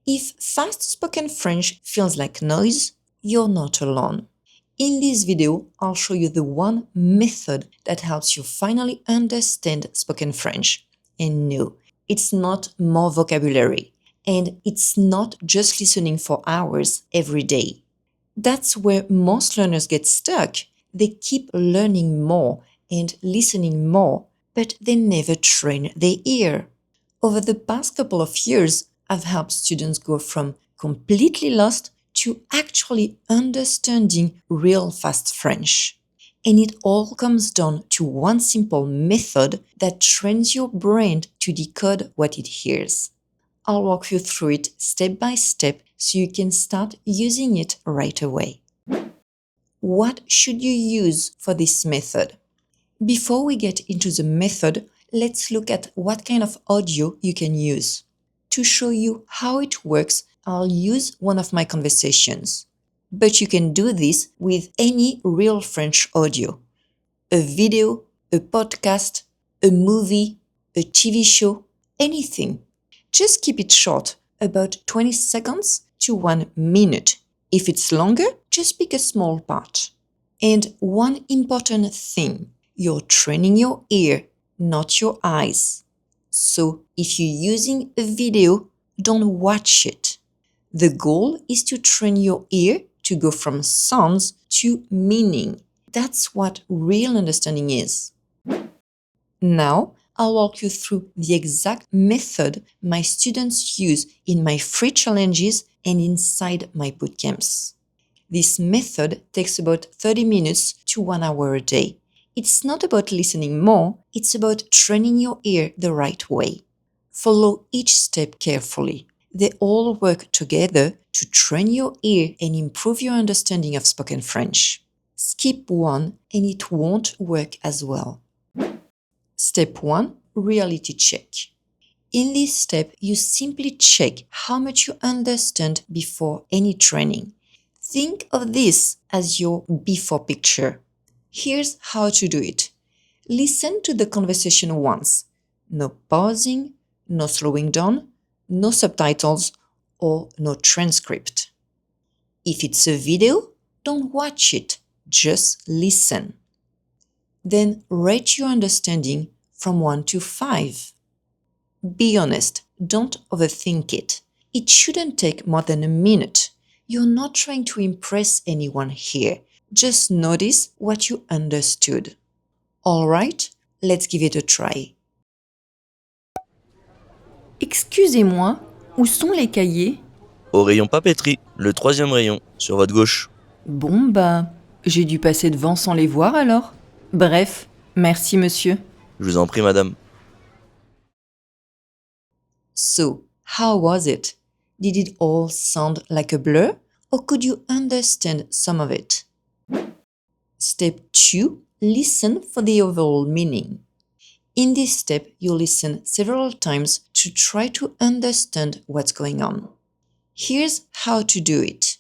If fast spoken French feels like noise, you're not alone. In this video, I'll show you the one method that helps you finally understand spoken French. And no, it's not more vocabulary. And it's not just listening for hours every day. That's where most learners get stuck. They keep learning more and listening more, but they never train their ear. Over the past couple of years, I've helped students go from completely lost to actually understanding real fast French. And it all comes down to one simple method that trains your brain to decode what it hears. I'll walk you through it step by step so you can start using it right away. What should you use for this method? Before we get into the method, let's look at what kind of audio you can use. To show you how it works, I'll use one of my conversations. But you can do this with any real French audio. A video, a podcast, a movie, a TV show, anything. Just keep it short, about 20 seconds to 1 minute. If it's longer, just pick a small part. And one important thing, you're training your ear, not your eyes. So if you're using a video, don't watch it. The goal is to train your ear to go from sounds to meaning. That's what real understanding is. Now, I'll walk you through the exact method my students use in my free challenges and inside my bootcamps. This method takes about 30 minutes to 1 hour a day. It's not about listening more, it's about training your ear the right way. Follow each step carefully. They all work together to train your ear and improve your understanding of spoken French. Skip one and it won't work as well. Step 1. Reality check. In this step, you simply check how much you understand before any training. Think of this as your before picture. Here's how to do it. Listen to the conversation once. No pausing, no slowing down, no subtitles, or no transcript. If it's a video, don't watch it, just listen. Then rate your understanding from 1 to 5. Be honest, don't overthink it. It shouldn't take more than a minute. You're not trying to impress anyone here. Just notice what you understood. All right, let's give it a try. Excusez-moi, où sont les cahiers? Au rayon papeterie, le 3e rayon, sur votre gauche. Bon j'ai dû passer devant sans les voir alors. Bref, merci monsieur. Je vous en prie, madame. So, how was it? Did it all sound like a blur, or could you understand some of it? Step 2. Listen for the overall meaning. In this step, you'll listen several times to try to understand what's going on. Here's how to do it.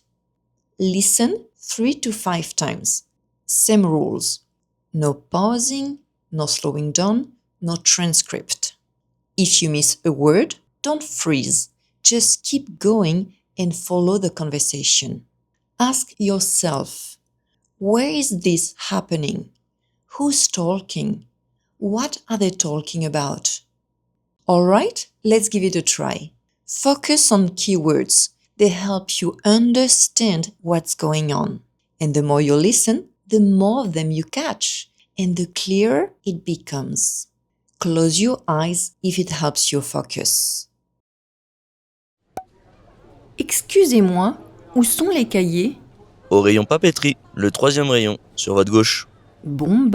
Listen 3 to 5 times. Same rules. No pausing, no slowing down, no transcript. If you miss a word, don't freeze. Just keep going and follow the conversation. Ask yourself, where is this happening? Who's talking? What are they talking about? All right, let's give it a try. Focus on keywords. They help you understand what's going on. And the more you listen, the more of them you catch, and the clearer it becomes. Close your eyes if it helps you focus. Excusez-moi, où sont les cahiers? Au rayon papeterie, le 3e rayon, sur votre gauche. Bon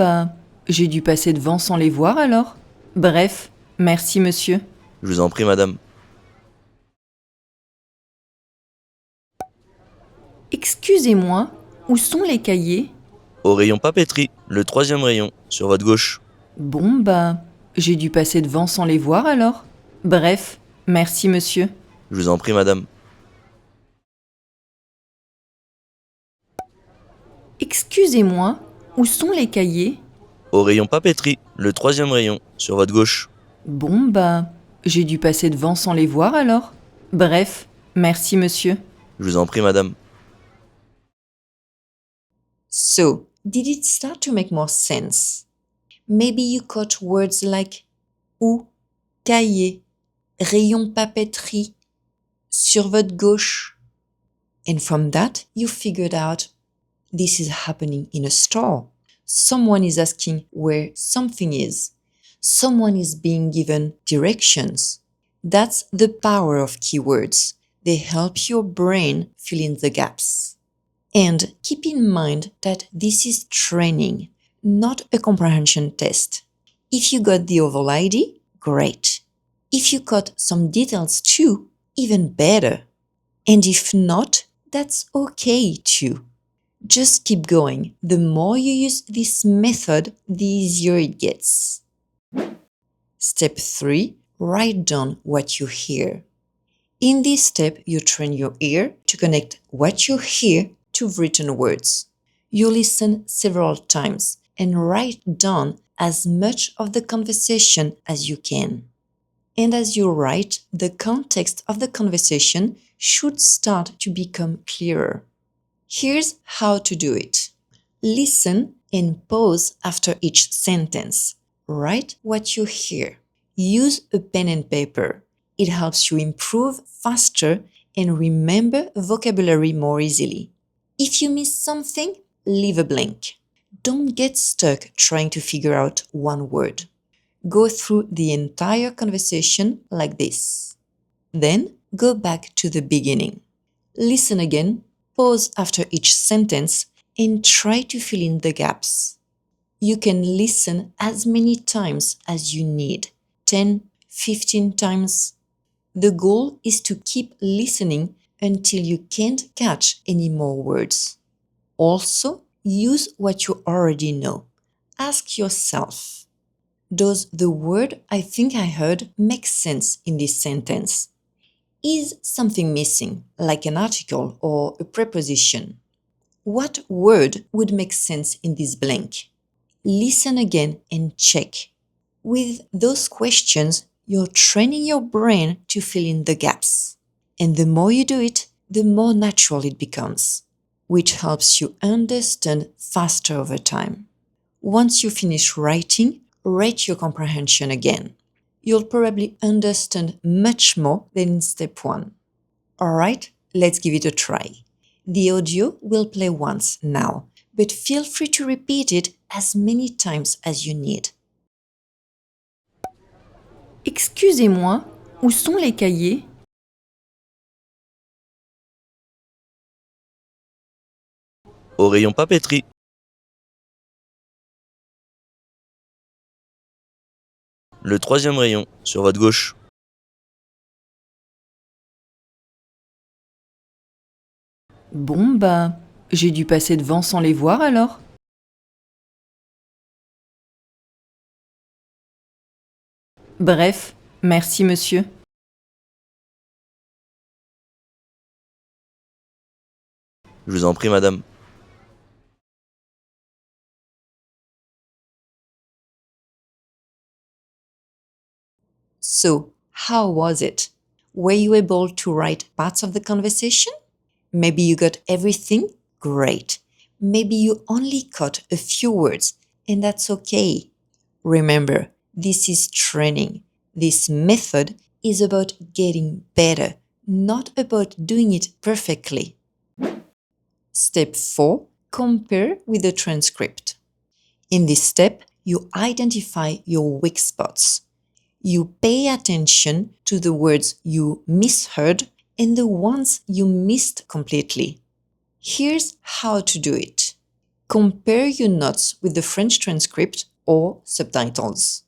j'ai dû passer devant sans les voir alors. Bref, merci monsieur. Je vous en prie, madame. Excusez-moi, où sont les cahiers? Au rayon papeterie, le 3e rayon, sur votre gauche. Bon j'ai dû passer devant sans les voir alors. Bref, merci monsieur. Je vous en prie, madame. Excusez-moi, où sont les cahiers? Au rayon papeterie, le 3e rayon, sur votre gauche. Bon j'ai dû passer devant sans les voir alors. Bref, Merci, monsieur. Je vous en prie, madame. So, did it start to make more sense? Maybe you caught words like ou, cahier, rayon papeterie, sur votre gauche. And from that, you figured out this is happening in a store. Someone is asking where something is. Someone is being given directions. That's the power of keywords. They help your brain fill in the gaps. And keep in mind that this is training, not a comprehension test. If you got the overall idea, great. If you got some details too, even better. And if not, that's okay too. Just keep going. The more you use this method, the easier it gets. Step 3. Write down what you hear. In this step, you train your ear to connect what you hear to written words. You listen several times and write down as much of the conversation as you can. And as you write, the context of the conversation should start to become clearer. Here's how to do it. Listen and pause after each sentence. Write what you hear. Use a pen and paper. It helps you improve faster and remember vocabulary more easily. If you miss something, leave a blank. Don't get stuck trying to figure out one word. Go through the entire conversation like this. Then go back to the beginning. Listen again, pause after each sentence, and try to fill in the gaps. You can listen as many times as you need, 10, 15 times. The goal is to keep listening until you can't catch any more words. Also, use what you already know. Ask yourself, does the word I think I heard make sense in this sentence? Is something missing, like an article or a preposition? What word would make sense in this blank? Listen again and check. With those questions, you're training your brain to fill in the gaps. And the more you do it, the more natural it becomes, which helps you understand faster over time. Once you finish writing, rate your comprehension again. You'll probably understand much more than in step 1. Alright, let's give it a try. The audio will play once now, but feel free to repeat it as many times as you need. Excusez-moi, où sont les cahiers? Au rayon papeterie. Le troisième rayon, sur votre gauche. Bon, bah, j'ai dû passer devant sans les voir alors. Bref, merci, monsieur. Je vous en prie, madame. So, how was it? Were you able to write parts of the conversation? Maybe you got everything? Great. Maybe you only caught a few words, and that's okay. Remember, this is training. This method is about getting better, not about doing it perfectly. Step 4. Compare with the transcript. In this step, you identify your weak spots. You pay attention to the words you misheard and the ones you missed completely. Here's how to do it. Compare your notes with the French transcript or subtitles.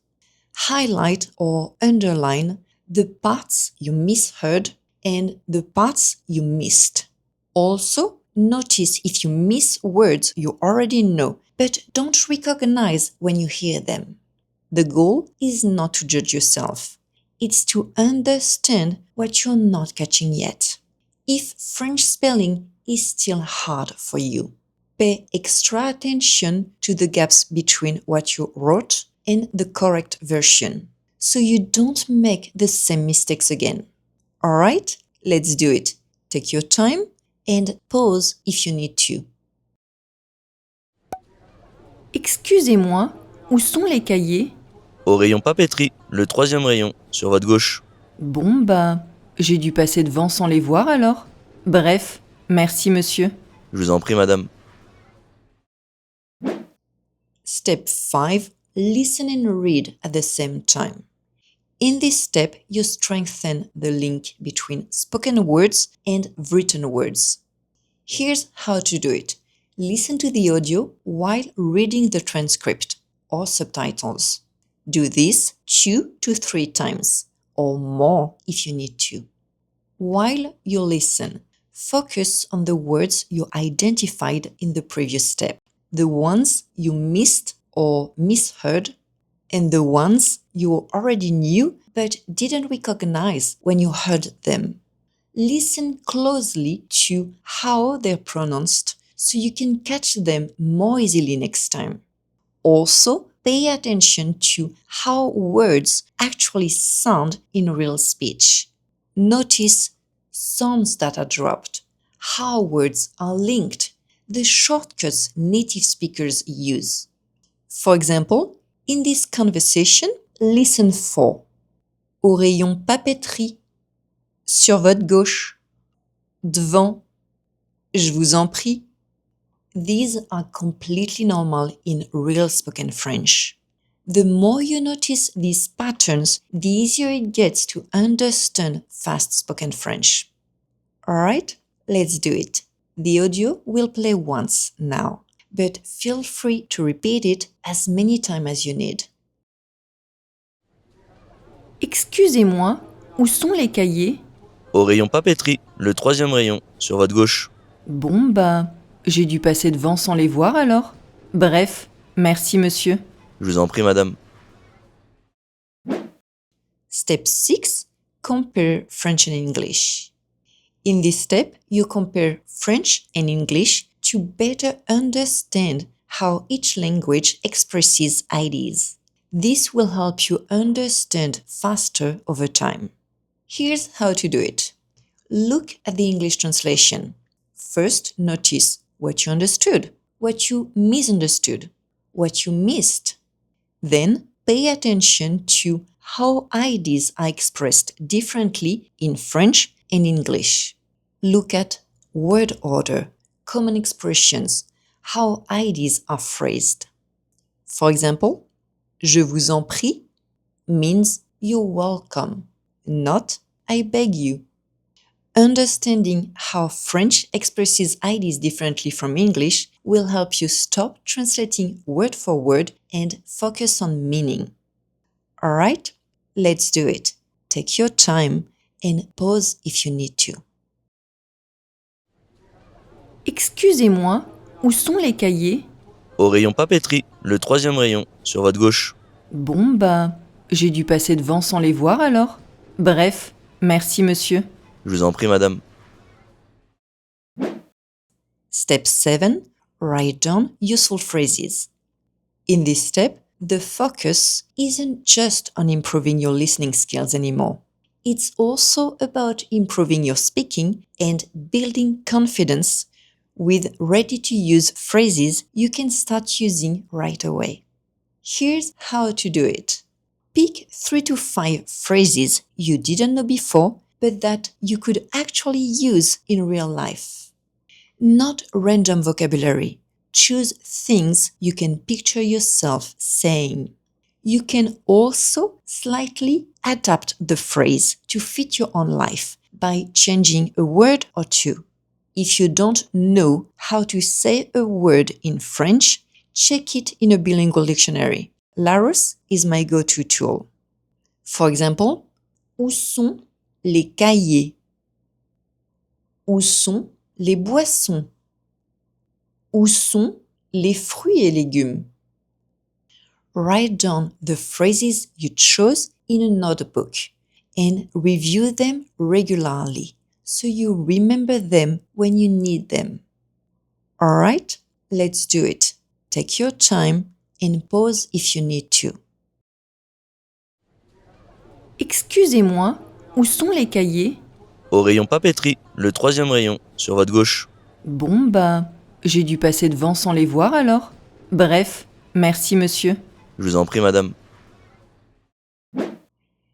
Highlight or underline the parts you misheard and the parts you missed. Also, notice if you miss words you already know but don't recognize when you hear them. The goal is not to judge yourself. It's to understand what you're not catching yet. If French spelling is still hard for you, pay extra attention to the gaps between what you wrote and the correct version, so you don't make the same mistakes again. Alright, Let's do it. Take your time and pause if you need to. Excusez-moi, où sont les cahiers? Au rayon papeterie, le troisième rayon, sur votre gauche. Bon bah, j'ai dû passer devant sans les voir alors. Bref, merci monsieur. Je vous en prie, madame. Step 5. Listen and read at the same time. In this step, you strengthen the link between spoken words and written words. Here's how to do it. Listen to the audio while reading the transcript or subtitles. Do this 2 to 3 times, or more if you need to. While you listen, focus on the words you identified in the previous step, the ones you missed or misheard, and the ones you already knew but didn't recognize when you heard them. Listen closely to how they're pronounced so you can catch them more easily next time. Also, pay attention to how words actually sound in real speech. Notice sounds that are dropped, how words are linked, the shortcuts native speakers use. For example, in this conversation, listen for au rayon papeterie, sur votre gauche, devant, je vous en prie. These are completely normal in real spoken French. The more you notice these patterns, the easier it gets to understand fast spoken French. Alright, let's do it. The audio will play once now, but feel free to repeat it as many times as you need. Excusez-moi, où sont les cahiers? Au rayon papeterie, le troisième rayon, sur votre gauche. Bon bah, j'ai dû passer devant sans les voir alors. Bref, merci monsieur. Je vous en prie, madame. Step 6. Compare French and English. In this step, you compare French and English to better understand how each language expresses ideas. This will help you understand faster over time. Here's how to do it. Look at the English translation. First, notice what you understood, what you misunderstood, what you missed. Then, pay attention to how ideas are expressed differently in French and English. Look at word order, common expressions, how ideas are phrased. For example, je vous en prie means you're welcome, not I beg you. Understanding how French expresses ideas differently from English will help you stop translating word for word and focus on meaning. Alright, let's do it. Take your time and pause if you need to. Excusez-moi, où sont les cahiers? Au rayon papeterie, le troisième rayon, sur votre gauche. Bon bah, j'ai dû passer devant sans les voir alors. Bref, merci monsieur. Je vous en prie, madame. Step 7. Write down useful phrases. In this step, the focus isn't just on improving your listening skills anymore. It's also about improving your speaking and building confidence with ready-to-use phrases you can start using right away. Here's how to do it. Pick 3 to 5 phrases you didn't know before, but that you could actually use in real life. Not random vocabulary. Choose things you can picture yourself saying. You can also slightly adapt the phrase to fit your own life by changing a word or two. If you don't know how to say a word in French, check it in a bilingual dictionary. Larousse is my go-to tool. For example, où sont les cahiers? Où sont les boissons? Où sont les fruits et légumes? Write down the phrases you chose in a notebook and review them regularly so you remember them when you need them. Alright, let's do it. Take your time and pause if you need to. Excusez-moi, où sont les cahiers? Au rayon papeterie, le troisième rayon, sur votre gauche. Bon, bah, j'ai dû passer devant sans les voir alors. Bref, merci monsieur. Je vous en prie, madame.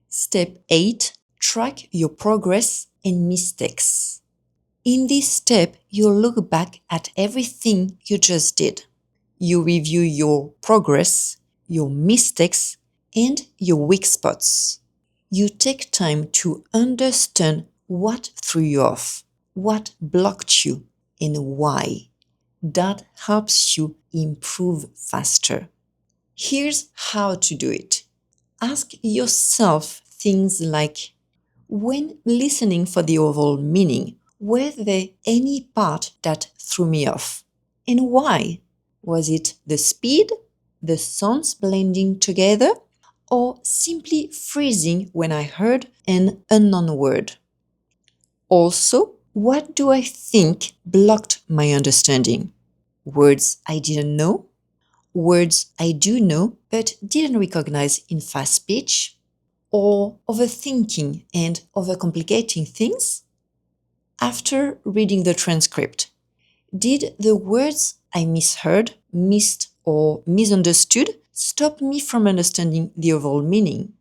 Step 8. Track your progress and mistakes. In this step, you'll look back at everything you just did. You review your progress, your mistakes, and your weak spots. You take time to understand what threw you off, what blocked you, and why. That helps you improve faster. Here's how to do it. Ask yourself things like, when listening for the overall meaning, were there any part that threw me off? And why? Was it the speed, the sounds blending together, or simply freezing when I heard an unknown word? Also, what do I think blocked my understanding? Words I didn't know? Words I do know but didn't recognize in fast speech? Or overthinking and overcomplicating things? After reading the transcript, did the words I misheard, missed, or misunderstood stop me from understanding the overall meaning?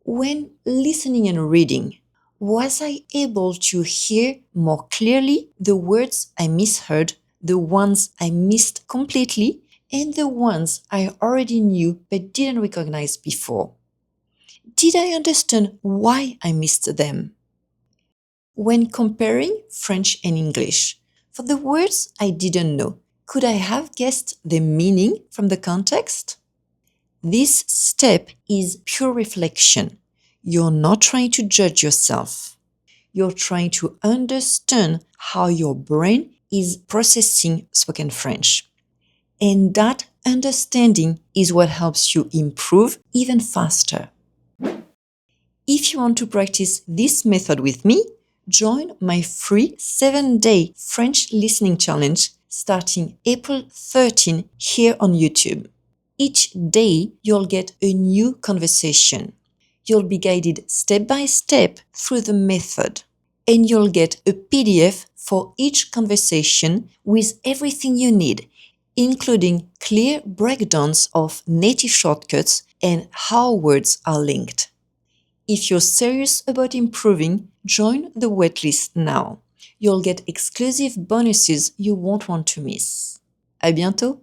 When listening and reading, was I able to hear more clearly the words I misheard, the ones I missed completely, and the ones I already knew but didn't recognize before? Did I understand why I missed them? When comparing French and English, for the words I didn't know, could I have guessed the meaning from the context? This step is pure reflection. You're not trying to judge yourself. You're trying to understand how your brain is processing spoken French. And that understanding is what helps you improve even faster. If you want to practice this method with me, join my free 7-day French listening challenge starting April 13 here on YouTube. Each day, you'll get a new conversation. You'll be guided step by step through the method, and you'll get a PDF for each conversation with everything you need, including clear breakdowns of native shortcuts and how words are linked. If you're serious about improving, join the waitlist now. You'll get exclusive bonuses you won't want to miss. À bientôt!